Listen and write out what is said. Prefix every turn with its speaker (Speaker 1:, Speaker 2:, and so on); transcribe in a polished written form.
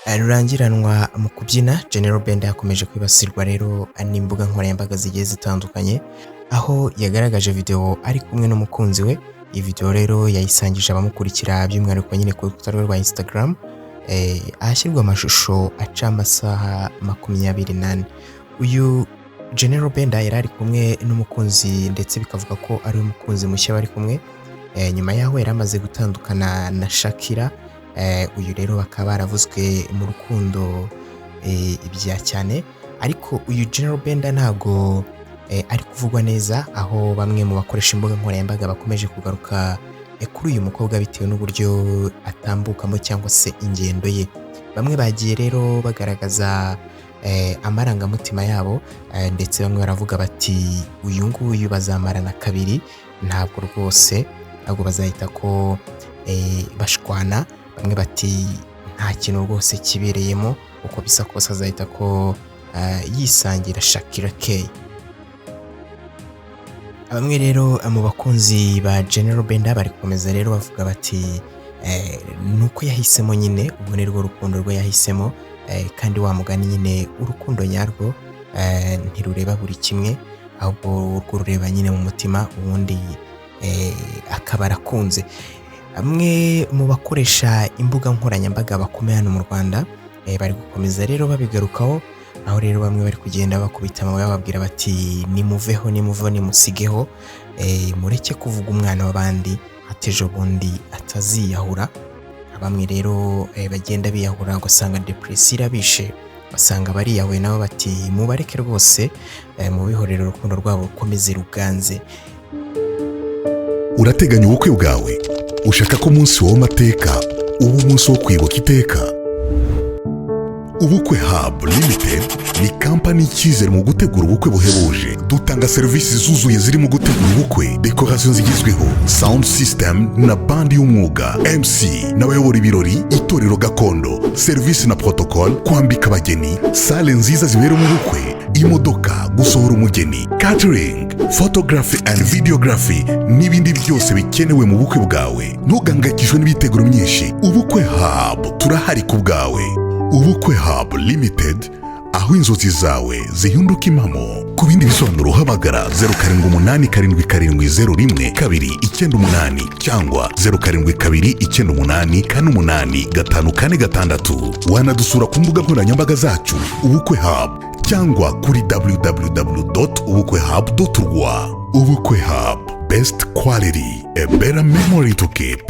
Speaker 1: rurangiranwa mu kubyina. General Benda yakomeje kwibasirwa rero n'imbuga nkoranyambaga zigiye zitandukanye, aho yagaragaje video ari kumwe n'umukunzi we. Iyi video rero yayisangije abamukurikira by'umwihariko nyine ku rukuta rwa Instagram, ahashyirwa amashusho aca amasaha 24. Uyu General Benda yari ari kumwe n'umukunzi ndetse bikavuga ko ari umukunzi mushya bari kumwe, nyuma yaho yari amaze gutandukana na Shakira. Uyu rero bakaba baravuzwe mu rukundo ibya cyane, ariko uyu General Benda ntago ari kuvugwa neza, aho bamwe mu bakoresha imbuga nkoranyambaga bakomeje kugaruka kuri uyu mukobwa bitewe n'uburyo atambukamo cyangwa se ingendo ye. Bamwe bagiye rero bagaragaza amarangamutima yabo, ndetse bamwe baravuga bati uyu nguyu bazamarana kabiri, ntabwo rwose ahubwo bazahita ko bashwana. Bamwe bati nta kintu rwose kibereyemo, uko bisa kose azahita ko yisangira Shakira K. Bamwe rero mu bakunzi ba General Benda bari gukomeza rero bavuga bati nuko yahisemo nyine, ubwo ni rwo rukundo rwe yahisemo, kandi wa mugani nyine urukundo nyarwo ntirureba buri kimwe, ahubwo urwo rureba nyine mu mutima, ubundi akaba arakunze. Bamwe mu bakoresha imbuga nkoranyambaga bakomeye hano mu Rwanda bari gukomeza rero babigarukaho, aho rero bamwe bari kugenda bakubita amabuye bababwira bati nimuveho nimusigeho, mureke kuvuga umwana w'abandi atejo bundi ataziyahura. Bamwe rero bagenda biyahura ugasanga depression irabishe, basanga bariyahuye nabo bati mubareke rwose, mubihorera urukundo rwabo rukomeze ruganze.
Speaker 2: Urateganya ubukwe bwawe? Ushaka ko umunsi w'amateka uba umunsi wo kwibuka iteka? Ubukwe Hub Limited ni kampani icyizere mu gutegura ubukwe buhebuje. Dutanga serivisi zuzuye zirimo gutegura ubukwe, decoration zigezweho, sound system na band y'umwuga, MC n'abayobora ibirori, itorero gakondo, service na protocol, kwambika abageni, sale nziza ziberamo ubukwe, imodoka, gusohora umugeni, catering, photography and videography n'ibindi byose bikenewe mu bukwe bwawe. Ntugangayikishwe n'ibiteguro myinshi, Ubukwe Hub turahari ku bwawe. Ubukwe Hub Limited, aho inzozi zawe zihinduka impamo. Ku bindi bisobanuro hamagara 0787701298 cyangwa 0729885846. Wanadusura ku mbuga nkoranyambaga zacu Ubukwe Hub cyangwa kuri www.ubukwehub.rwa. Ubukwe Hub, best quality, a better memory to keep.